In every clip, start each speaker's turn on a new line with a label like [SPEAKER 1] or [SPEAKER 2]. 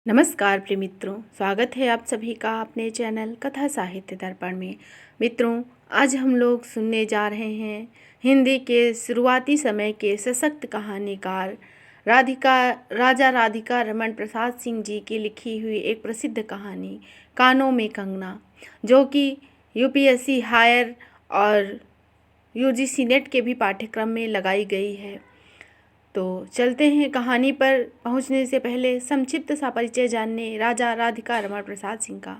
[SPEAKER 1] नमस्कार प्रिय मित्रों, स्वागत है आप सभी का अपने चैनल कथा साहित्य दर्पण में। मित्रों, आज हम लोग सुनने जा रहे हैं हिंदी के शुरुआती समय के सशक्त कहानीकार राजा राधिका रमन प्रसाद सिंह जी की लिखी हुई एक प्रसिद्ध कहानी कानों में कंगना, जो कि यूपीएससी हायर और यूजीसी नेट के भी पाठ्यक्रम में लगाई गई है। तो चलते हैं कहानी पर पहुंचने से पहले संक्षिप्त सा परिचय जानने राजा राधिका रमन प्रसाद सिंह का।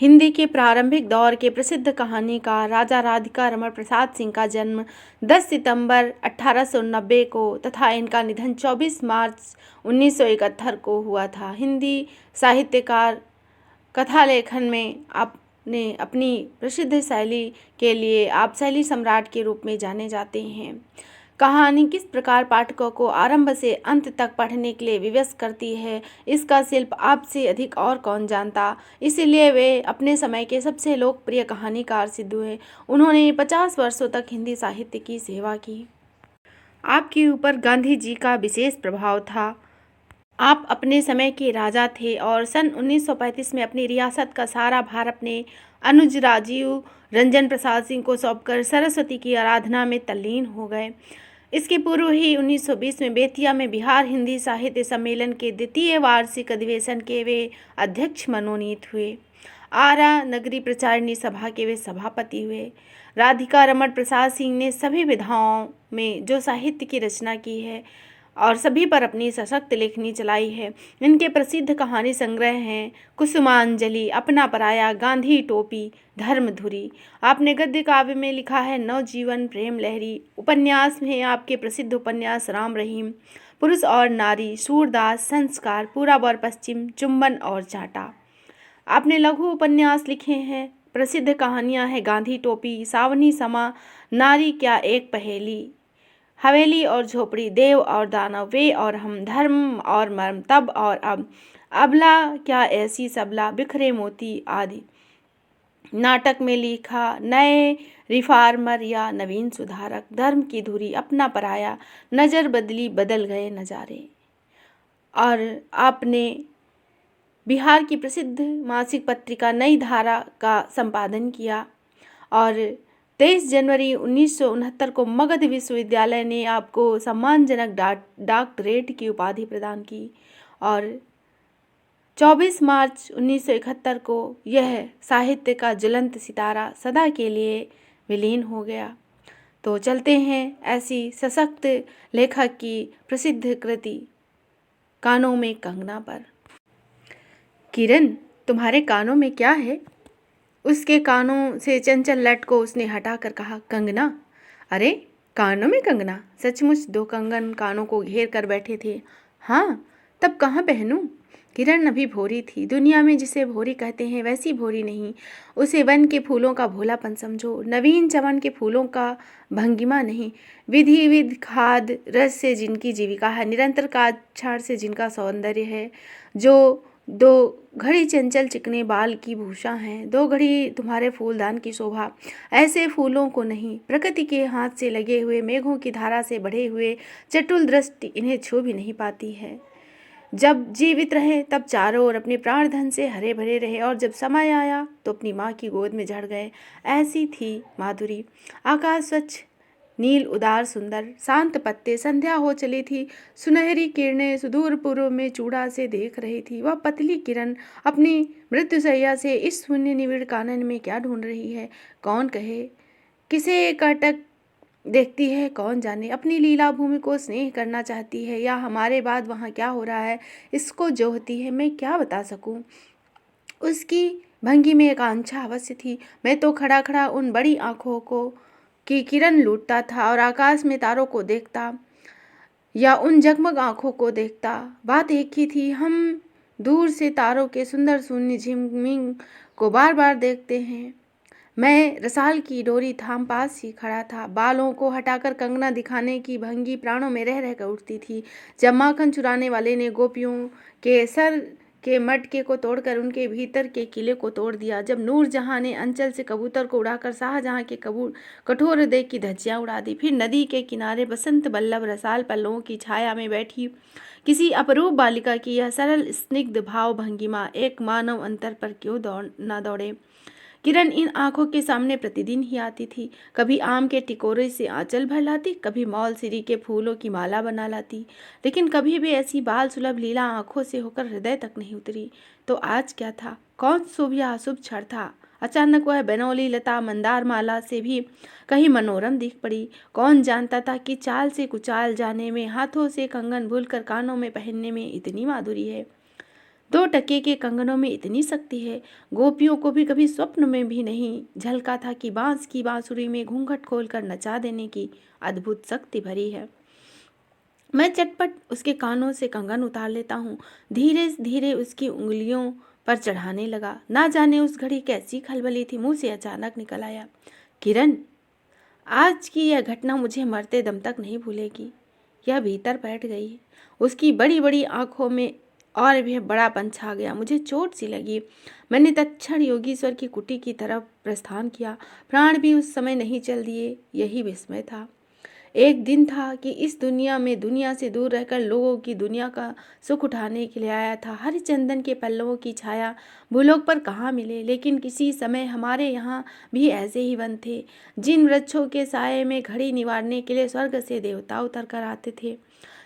[SPEAKER 1] हिंदी के प्रारंभिक दौर के प्रसिद्ध कहानीकार राजा राधिका रमन प्रसाद सिंह का जन्म 10 सितंबर 1890 को तथा इनका निधन 24 मार्च 1971 को हुआ था। हिंदी साहित्यकार कथा लेखन में आपने अपनी प्रसिद्ध शैली के लिए आप शैली सम्राट के रूप में जाने जाते हैं। कहानी किस प्रकार पाठकों को आरंभ से अंत तक पढ़ने के लिए विवश करती है, इसका शिल्प आपसे अधिक और कौन जानता। इसलिए वे अपने समय के सबसे लोकप्रिय कहानीकार सिद्ध हुए। उन्होंने 50 वर्षों तक हिंदी साहित्य की सेवा की। आपके ऊपर गांधी जी का विशेष प्रभाव था। आप अपने समय के राजा थे और सन 1935 में अपनी रियासत का सारा भार अपने अनुज राजीव रंजन प्रसाद सिंह को सौंपकर सरस्वती की आराधना में तल्लीन हो गए। इसके पूर्व ही 1920 में बेतिया में बिहार हिंदी साहित्य सम्मेलन के द्वितीय वार्षिक अधिवेशन के वे अध्यक्ष मनोनीत हुए। आरा नगरी प्रचारिणी सभा के वे सभापति हुए। राधिका रमन प्रसाद सिंह ने सभी विधाओं में जो साहित्य की रचना की है और सभी पर अपनी सशक्त लेखनी चलाई है। इनके प्रसिद्ध कहानी संग्रह हैं कुसुमांजलि, अपना पराया, गांधी टोपी, धर्मधुरी। आपने गद्य काव्य में लिखा है नवजीवन, प्रेम लहरी। उपन्यास में आपके प्रसिद्ध उपन्यास राम रहीम, पुरुष और नारी, सूरदास, संस्कार, पूरब और पश्चिम, चुंबन और चाटा। आपने लघु उपन्यास लिखे हैं। प्रसिद्ध कहानियां हैं गांधी टोपी, सावनी समा, नारी क्या एक पहेली, हवेली और झोपड़ी, देव और दानव, वे और हम, धर्म और मर्म, तब और अब, अबला क्या ऐसी सबला, बिखरे मोती आदि। नाटक में लिखा नए रिफार्मर या नवीन सुधारक, धर्म की धुरी, अपना पराया, नज़र बदली, बदल गए नज़ारे। और आपने बिहार की प्रसिद्ध मासिक पत्रिका नई धारा का संपादन किया और 23 जनवरी 1969 को मगध विश्वविद्यालय ने आपको सम्मानजनक डॉक्टरेट की उपाधि प्रदान की और 24 मार्च 1971 को यह साहित्य का ज्वलंत सितारा सदा के लिए विलीन हो गया। तो चलते हैं ऐसी सशक्त लेखक की प्रसिद्ध कृति कानों में कंगना पर। किरण, तुम्हारे कानों में क्या है? उसके कानों से चंचल लट को उसने हटाकर कहा, कंगना। अरे, कानों में कंगना? सचमुच 2 कंगन कानों को घेर कर बैठे थे। हाँ, तब कहाँ पहनूं? किरण अभी भोरी थी। दुनिया में जिसे भोरी कहते हैं वैसी भोरी नहीं। उसे वन के फूलों का भोलापन समझो, नवीन चमन के फूलों का भंगिमा नहीं। विधि खाद रस से जिनकी जीविका है, निरंतर काछाड़ से जिनका सौंदर्य है, जो 2 घड़ी चंचल चिकने बाल की भूषा हैं, 2 घड़ी तुम्हारे फूलदान की शोभा। ऐसे फूलों को नहीं, प्रकृति के हाथ से लगे हुए, मेघों की धारा से बढ़े हुए चटुल दृष्टि इन्हें छू भी नहीं पाती है। जब जीवित रहे तब चारों ओर अपने प्राण धन से हरे भरे रहे और जब समय आया तो अपनी माँ की गोद में झड़ गए। ऐसी थी माधुरी। आकाश स्वच्छ नील, उदार, सुंदर, शांत पत्ते, संध्या हो चली थी। सुनहरी किरणें सुदूर पूर्व में चूड़ा से देख रही थी। वह पतली किरण अपनी मृत्युशैया से इस शून्य निविड़ कानन में क्या ढूंढ रही है, कौन कहे। किसे कटक देखती है, कौन जाने। अपनी लीला भूमि को स्नेह करना चाहती है या हमारे बाद वहाँ क्या हो रहा है इसको जोहती है, मैं क्या बता सकूँ। उसकी भंगी में एक आकांक्षा अवश्य थी। मैं तो खड़ा खड़ा उन बड़ी आँखों को की किरण लूटता था और आकाश में तारों को देखता या उन जगमग आँखों को देखता। बात एक ही थी, हम दूर से तारों के सुंदर शून्य झिलमिल को बार बार देखते हैं। मैं रसाल की डोरी थाम पास ही खड़ा था। बालों को हटाकर कंगना दिखाने की भंगी प्राणों में रह रहकर उठती थी। जब माखन चुराने वाले ने गोपियों के सर के मटके को तोड़कर उनके भीतर के किले को तोड़ दिया, जब नूरजहां ने अंचल से कबूतर को उड़ाकर शाहजहां के कठोर हृदय की धज्जियां उड़ा दी, फिर नदी के किनारे बसंत बल्लभ रसाल पल्लवों की छाया में बैठी किसी अपरूप बालिका की यह सरल स्निग्ध भाव भंगिमा एक मानव अंतर पर क्यों न दौड़े। किरण इन आंखों के सामने प्रतिदिन ही आती थी। कभी आम के टिकोरे से आंचल भर लाती, कभी मौल सिरी के फूलों की माला बना लाती, लेकिन कभी भी ऐसी बाल सुलभ लीला आंखों से होकर हृदय तक नहीं उतरी। तो आज क्या था? कौन शुभ या अशुभ क्षण था? अचानक वह बनौली लता मंदार माला से भी कहीं मनोरम दिख पड़ी। कौन जानता था कि चाल से कुचाल जाने में, हाथों से कंगन भूलकर कानों में पहनने में इतनी माधुरी है। 2 टके के कंगनों में इतनी शक्ति है। गोपियों को भी कभी स्वप्न में भी नहीं झलका था कि बांस की बांसुरी में घूंघट खोलकर नचा देने की अद्भुत शक्ति भरी है। मैं चटपट उसके कानों से कंगन उतार लेता हूँ, धीरे धीरे उसकी उंगलियों पर चढ़ाने लगा। ना जाने उस घड़ी कैसी खलबली थी, मुंह से अचानक निकल आया, किरण, आज की यह घटना मुझे मरते दम तक नहीं भूलेगी। यह भीतर बैठ गई। उसकी बड़ी बड़ी आंखों में और भी बड़ापन छा गया। मुझे चोट सी लगी। मैंने तत्क्षण योगीश्वर की कुटी की तरफ प्रस्थान किया। प्राण भी उस समय नहीं चल दिए। यही विस्मय था। एक दिन था कि इस दुनिया में दुनिया से दूर रहकर लोगों की दुनिया का सुख उठाने के लिए आया था। हरिचंदन के पल्लवों की छाया भूलोक पर कहाँ मिले, लेकिन किसी समय हमारे यहाँ भी ऐसे ही वन थे, जिन वृक्षों के साये में घड़ी निवारने के लिए स्वर्ग से देवता उतर कर आते थे।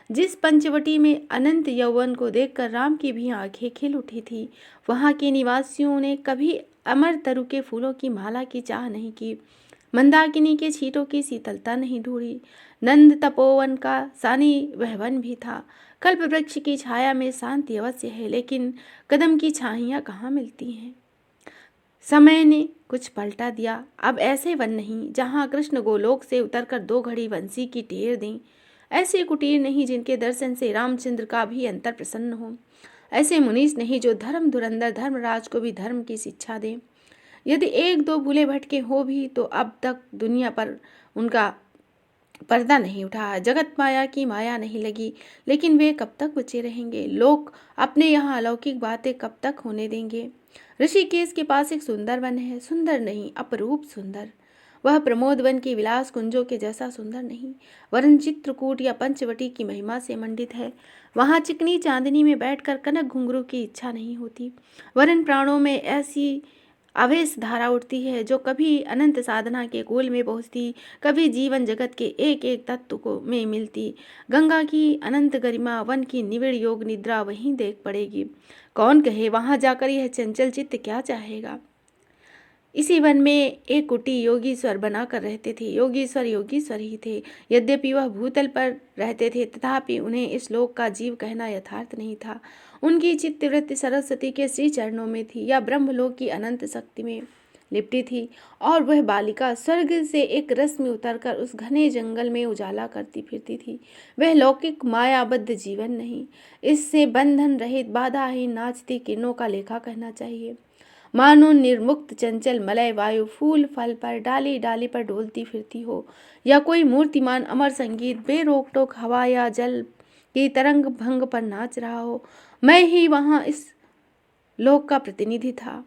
[SPEAKER 1] जिस पंचवटी में अनंत यौवन को देखकर राम की भी आंखें खिल उठी थी, वहाँ के निवासियों ने कभी अमर तरु के फूलों की माला की चाह नहीं की, मंदाकिनी के छींटों की शीतलता नहीं ढूंढी। नंद तपोवन का सानी वह वन भी था। कल्प वृक्ष की छाया में शांति अवश्य है, लेकिन कदम की छाइयाँ कहाँ मिलती हैं। समय ने कुछ पलटा दिया। अब ऐसे वन नहीं जहाँ कृष्ण गोलोक से उतरकर 2 घड़ी बंसी की टेर दें। ऐसे कुटीर नहीं जिनके दर्शन से रामचंद्र का भी अंतर प्रसन्न हो। ऐसे मुनीस नहीं जो धर्म धुरंधर धर्मराज को भी धर्म की शिक्षा दें। यदि 1-2 भूले भटके हो भी तो अब तक दुनिया पर उनका पर्दा नहीं उठा। जगत माया की माया नहीं लगी, लेकिन वे कब तक बचे रहेंगे? लोग अपने यहाँ अलौकिक बातें कब तक होने देंगे? ऋषिकेश के पास एक सुंदर वन है। सुंदर नहीं, अपरूप सुंदर। वह प्रमोद वन के विलास कुंजों के जैसा सुंदर नहीं, वरन चित्रकूट या पंचवटी की महिमा से मंडित है। वहाँ चिकनी चांदनी में बैठकर कनक घुंघरू की इच्छा नहीं होती, वरन प्राणों में ऐसी आवेश धारा उठती है जो कभी अनंत साधना के गोल में पहुँचती, कभी जीवन जगत के एक एक तत्व को में मिलती। गंगा की अनंत गरिमा, वन की निविड़ योग निद्रा वहीं देख पड़ेगी। कौन कहे वहाँ जाकर यह चंचल चित्त क्या चाहेगा। इसी वन में एक कुटी योगीश्वर बनाकर रहते थे। योगीश्वर योगीश्वर ही थे। यद्यपि वह भूतल पर रहते थे, तथापि उन्हें इस लोक का जीव कहना यथार्थ नहीं था। उनकी चित्तवृत्ति सरस्वती के श्री चरणों में थी या ब्रह्मलोक की अनंत शक्ति में लिपटी थी, और वह बालिका स्वर्ग से एक रस में उतरकर उस घने जंगल में उजाला करती फिरती थी। वह लौकिक मायाबद्ध जीवन नहीं, इससे बंधन रहित बाधाहीन नाचती किरणों का लेखा कहना चाहिए। मानो निर्मुक्त चंचल मलय वायु फूल फल पर डाली डाली पर डोलती फिरती हो, या कोई मूर्तिमान अमर संगीत बेरोक टोक हवा या जल की तरंग भंग पर नाच रहा हो। मैं ही वहाँ इस लोक का प्रतिनिधि था।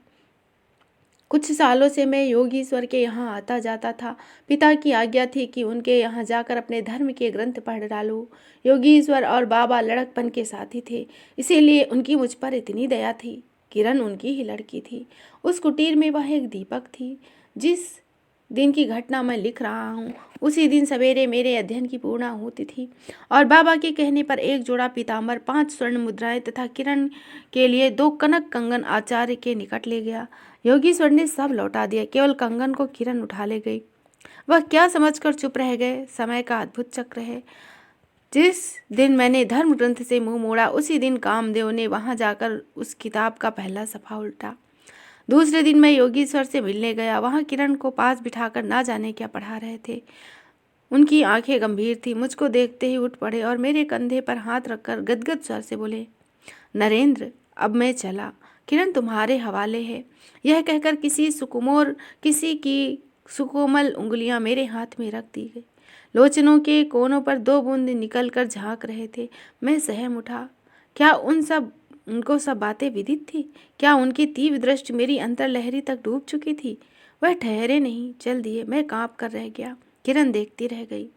[SPEAKER 1] कुछ सालों से मैं योगीश्वर के यहाँ आता जाता था। पिता की आज्ञा थी कि उनके यहाँ जाकर अपने धर्म के ग्रंथ पढ़ डालूं। योगीश्वर और बाबा लड़कपन के साथी थे, इसीलिए उनकी मुझ पर इतनी दया थी। किरण उनकी ही लड़की थी। उस कुटीर में वह एक दीपक थी। जिस दिन की घटना मैं लिख रहा हूँ, उसी दिन सवेरे मेरे अध्ययन की पूर्ण होती थी, और बाबा के कहने पर एक जोड़ा पीताम्बर, 5 स्वर्ण मुद्राएं तथा किरण के लिए 2 कनक कंगन आचार्य के निकट ले गया। योगीश्वर ने सब लौटा दिया, केवल कंगन को किरण उठा ले गई। वह क्या समझकर चुप रह गए। समय का अद्भुत चक्र है। जिस दिन मैंने धर्म ग्रंथ से मुंह मोड़ा, उसी दिन कामदेव ने वहां जाकर उस किताब का पहला सफ़ा उल्टा। दूसरे दिन मैं योगीश्वर से मिलने गया। वहां किरण को पास बिठाकर ना जाने क्या पढ़ा रहे थे। उनकी आंखें गंभीर थी। मुझको देखते ही उठ पड़े और मेरे कंधे पर हाथ रखकर गदगद स्वर से बोले, नरेंद्र, अब मैं चला, किरण तुम्हारे हवाले है। यह कहकर किसी की सुकोमल उंगलियां मेरे हाथ में रख दी गई। लोचनों के कोनों पर 2 बूंद निकल कर झांक रहे थे। मैं सहम उठा। क्या उनको सब बातें विदित थी? क्या उनकी तीव्र दृष्टि मेरी अंतर्लहरी तक डूब चुकी थी? वह ठहरे नहीं, चल दिए। मैं कांप कर रह गया। किरण देखती रह गई।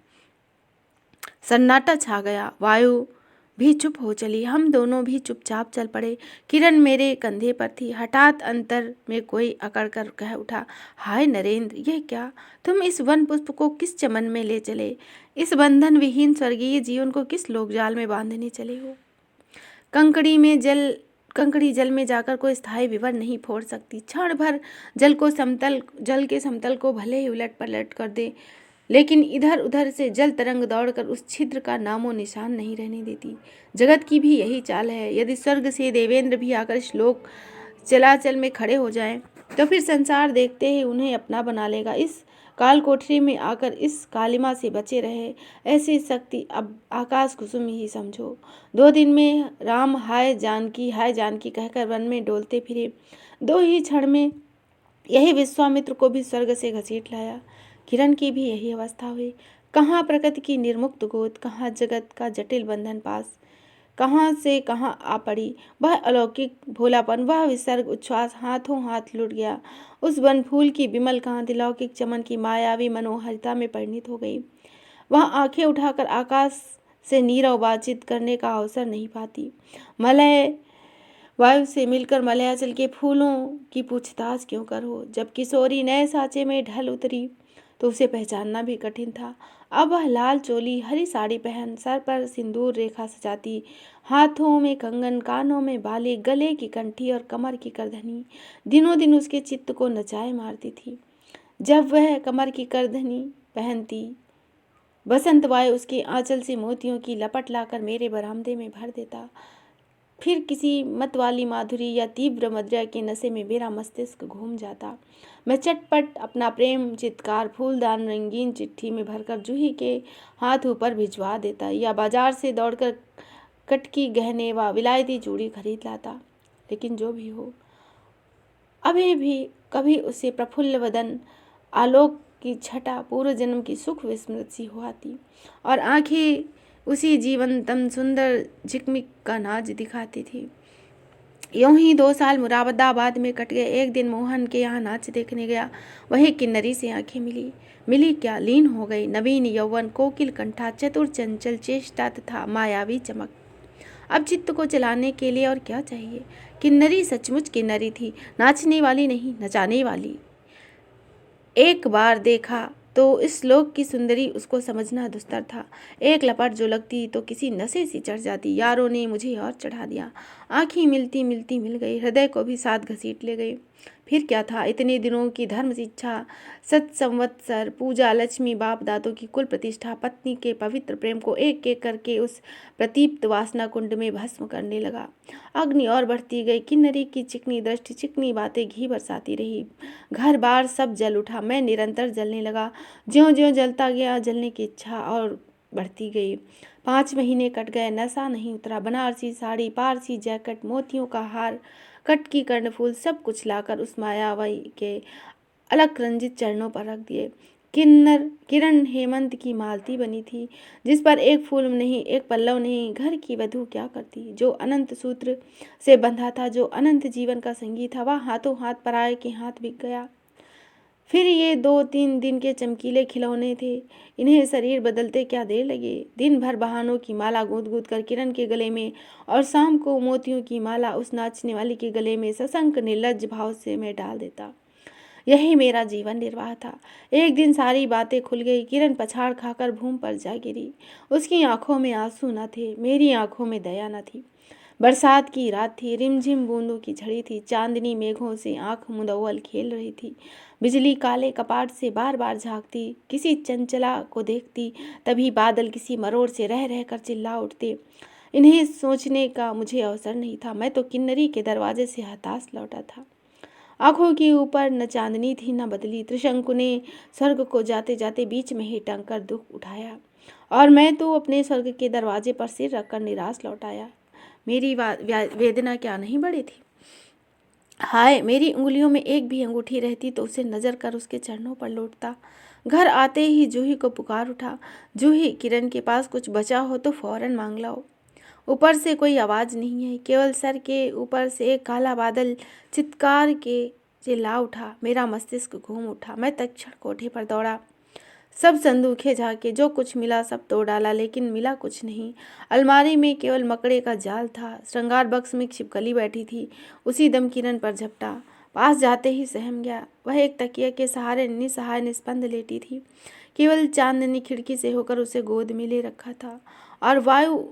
[SPEAKER 1] सन्नाटा छा गया। वायु भी चुप हो चली। हम दोनों भी चुपचाप चल पड़े। किरण मेरे कंधे पर थी। हठात अंतर में कोई अकड़ कर कह उठा, हाय नरेंद्र, ये क्या? तुम इस वन पुष्प को किस चमन में ले चले? इस बंधन विहीन स्वर्गीय जीवन को किस लोक जाल में बांधने चले हो? कंकड़ी जल में जाकर कोई स्थायी विवर नहीं फोड़ सकती। क्षण भर जल के समतल को भले ही उलट पलट कर दे, लेकिन इधर उधर से जल तरंग दौड़कर उस छिद्र का नामो निशान नहीं रहने देती। जगत की भी यही चाल है। यदि स्वर्ग से देवेंद्र भी आकर श्लोक चलाचल में खड़े हो जाएं, तो फिर संसार देखते ही उन्हें अपना बना लेगा। इस काल कोठरी में आकर इस कालिमा से बचे रहे, ऐसी शक्ति अब आकाश कुसुम ही समझो। 2 दिन में राम हाय जानकी कहकर वन में डोलते फिरे। 2 ही क्षण में यही विश्वामित्र को भी स्वर्ग से घसीट लाया। किरण की भी यही अवस्था हुई। कहाँ प्रकृति की निर्मुक्त गोद, कहाँ जगत का जटिल बंधन पास, कहाँ से कहाँ आ पड़ी। वह अलौकिक भोलापन, वह विसर्ग उच्छ्वास हाथों हाथ लुट गया। उस वन फूल की विमल कांति लौकिक चमन की मायावी मनोहरिता में परिणित हो गई। वह आंखें उठाकर आकाश से नीरव बातचीत करने का अवसर नहीं पाती। मलय वायु से मिलकर मलयाचल के फूलों की पूछताछ क्यों करो? जब किशोरी नए साँचे में ढल उतरी तो उसे पहचानना भी कठिन था। अब वह लाल चोली, हरी साड़ी पहन, सर पर सिंदूर रेखा सजाती, हाथों में कंगन, कानों में बाली, गले की कंठी और कमर की करधनी दिनों दिन उसके चित्त को नचाए मारती थी। जब वह कमर की करधनी पहनती, बसंत वायु उसके आंचल से मोतियों की लपट लाकर मेरे बरामदे में भर देता। फिर किसी मतवाली माधुरी या तीव्र मदिरा के नशे में मेरा मस्तिष्क घूम जाता। मैं चटपट अपना प्रेम चित्कार फूलदान रंगीन चिट्ठी में भरकर जूही के हाथ ऊपर भिजवा देता, या बाजार से दौड़कर कटकी गहने व विलायती चूड़ी खरीद लाता। लेकिन जो भी हो, अभी भी कभी उसे प्रफुल्ल वदन, आलोक की छटा, पूर्व जन्म की सुख विस्मृत सी हो आती, और आंखें उसी जीवंतम सुंदर झिकमिक का नाच दिखाती थी। यूं ही 2 साल मुरादाबाद में कट गए। एक दिन मोहन के यहाँ नाच देखने गया। वही किन्नरी से आंखें मिली क्या, लीन हो गई। नवीन यौवन, कोकिल कंठा, चतुर चंचल चेष्टा तथा मायावी चमक। अब चित्त को चलाने के लिए और क्या चाहिए? किन्नरी सचमुच किन्नरी थी, नाचने वाली नहीं, नचाने वाली। एक बार देखा तो इस लोक की सुंदरी उसको समझना दुस्तर था। एक लपट जो लगती तो किसी नशे सी चढ़ जाती। यारों ने मुझे और चढ़ा दिया। आँखें मिलती मिलती मिल गई, हृदय को भी साथ घसीट ले गई। फिर क्या था? इतने दिनों की धर्म शिक्षा, 7 संवत्सर पूजा, लक्ष्मी बाप दादों की कुल प्रतिष्ठा, पत्नी के पवित्र प्रेम को एक एक करके उस प्रतीप्त वासना कुंड में भस्म करने लगा। अग्नि और बढ़ती गई। किन्नरी की चिकनी दृष्टि, चिकनी बातें घी बरसाती रही। घर बार सब जल उठा। मैं निरंतर जलने लगा। ज्यों ज्यों जलता गया, जलने की इच्छा और बढ़ती गई। 5 महीने कट गए, नशा नहीं उतरा। बनारसी साड़ी, पारसी जैकेट, मोतियों का हार, कटकी कर्णफूल, सब कुछ लाकर उस मायावी के अलक रंजित चरणों पर रख दिए। किरण हेमंत की मालती बनी थी, जिस पर एक फूल नहीं, एक पल्लव नहीं। घर की वधू क्या करती? जो अनंत सूत्र से बंधा था, जो अनंत जीवन का संगी था, वह हाथों हाथ पराये के हाथ बिक गया। फिर ये 2-3 दिन के चमकीले खिलौने थे, इन्हें शरीर बदलते क्या देर लगे। दिन भर बहानों की माला गूंथ गूंथ कर किरण के गले में, और शाम को मोतियों की माला उस नाचने वाली के गले में सशंक निर्लज्ज भाव से मैं डाल देता। यही मेरा जीवन निर्वाह था। एक दिन सारी बातें खुल गई। किरण पछाड़ खाकर भूमि पर जा गिरी। उसकी आंखों में आंसू न थे, मेरी आंखों में दया न थी। बरसात की रात थी, रिमझिम बूंदों की झड़ी थी। चांदनी मेघों से आंख मुदव्वल खेल रही थी। बिजली काले कपाट से बार बार झांकती, किसी चंचला को देखती, तभी बादल किसी मरोड़ से रह रह कर चिल्ला उठते। इन्हें सोचने का मुझे अवसर नहीं था। मैं तो किन्नरी के दरवाजे से हताश लौटा था। आंखों के ऊपर न चांदनी थी न बदली। त्रिशंकु ने स्वर्ग को जाते जाते बीच में ही टंग कर दुख उठाया, और मैं तो अपने स्वर्ग के दरवाजे पर सिर रखकर निराश लौट आया। मेरी वेदना क्या नहीं बढ़ी थी? हाय, मेरी उंगलियों में एक भी अंगूठी रहती तो उसे नजर कर उसके चरणों पर लौटता। घर आते ही जूही को पुकार उठा, जूही, किरण के पास कुछ बचा हो तो फौरन मांग लाओ। ऊपर से कोई आवाज नहीं है, केवल सर के ऊपर से एक काला बादल चित्कार के चिल्ला उठा। मेरा मस्तिष्क घूम उठा। मैं तत्क्षण कोठे पर दौड़ा। सब संदूकें झाँके, जो कुछ मिला सब तोड़ डाला, लेकिन मिला कुछ नहीं। अलमारी में केवल मकड़े का जाल था। श्रृंगार बक्स में छिपकली बैठी थी। उसी दम किरण पर झपटा। पास जाते ही सहम गया। वह एक तकिया के सहारे निसहाय निस्पंद लेटी थी। केवल चांदनी खिड़की से होकर उसे गोद में ले रखा था, और वायु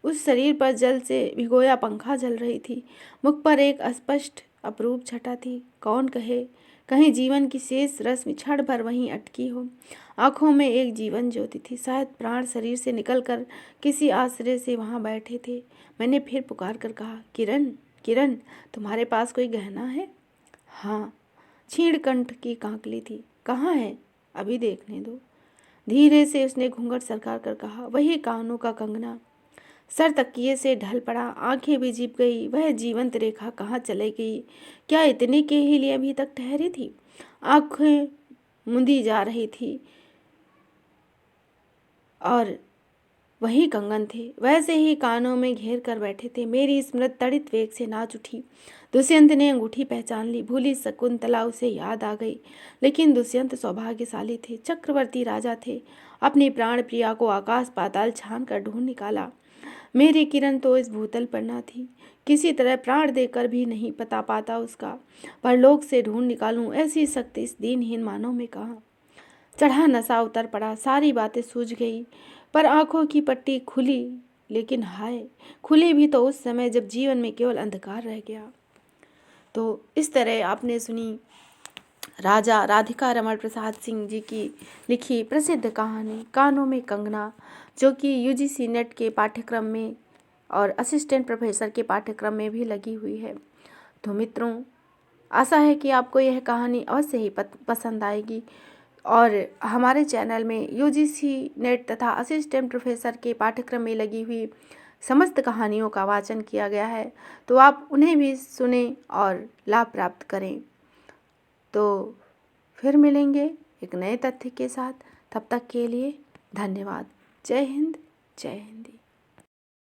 [SPEAKER 1] उस शरीर पर जल से भिगोया पंखा झल रही थी। मुख पर एक अस्पष्ट अपरूप छटा थी। कौन कहे, कहीं जीवन की शेष रस्म क्षण भर वहीं अटकी हो। आंखों में एक जीवन ज्योति थी। शायद प्राण शरीर से निकलकर किसी आश्रय से वहां बैठे थे। मैंने फिर पुकार कर कहा, किरण, किरण, तुम्हारे पास कोई गहना है? हाँ, छीण कंठ की कांकली थी। कहाँ है? अभी देखने दो। धीरे से उसने घूंघट सरका कर कहा, वही कानों का कंगना। सर तकिए से ढल पड़ा, आंखें भी झिप गई। वह जीवंत रेखा कहाँ चले गई? क्या इतने के ही लिए अभी तक ठहरी थी? आंखें मुंदी जा रही थी और वही कंगन थे, वैसे ही कानों में घेर कर बैठे थे। मेरी स्मृति तड़ित वेग से नाच उठी। दुष्यंत ने अंगूठी पहचान ली। भूली शकुंतला उसे याद आ गई। लेकिन दुष्यंत सौभाग्यशाली थे, चक्रवर्ती राजा थे। अपनी प्राण प्रिया को आकाश पाताल छान कर ढूंढ निकाला। मेरी किरण तो इस भूतल पर न थी। किसी तरह प्राण देकर भी नहीं पता पाता उसका परलोक से ढूंढ निकालूं, ऐसी शक्ति इस दीनहीन मानव में कहाँ। चढ़ा नशा उतर पड़ा। सारी बातें सूझ गई, पर आंखों की पट्टी खुली। लेकिन हाय, खुली भी तो उस समय जब जीवन में केवल अंधकार रह गया। तो इस तरह आपने सुनी राजा राधिका रमण प्रसाद सिंह जी की लिखी प्रसिद्ध कहानी कानों में कंगना, जो कि यूजीसी नेट के पाठ्यक्रम में और असिस्टेंट प्रोफेसर के पाठ्यक्रम में भी लगी हुई है। तो मित्रों, आशा है कि आपको यह कहानी अवश्य ही पसंद आएगी। और हमारे चैनल में यूजीसी नेट तथा असिस्टेंट प्रोफेसर के पाठ्यक्रम में लगी हुई समस्त कहानियों का वाचन किया गया है, तो आप उन्हें भी सुने और लाभ प्राप्त करें। तो फिर मिलेंगे एक नए तथ्य के साथ। तब तक के लिए धन्यवाद। जय हिंद, जय हिंदी।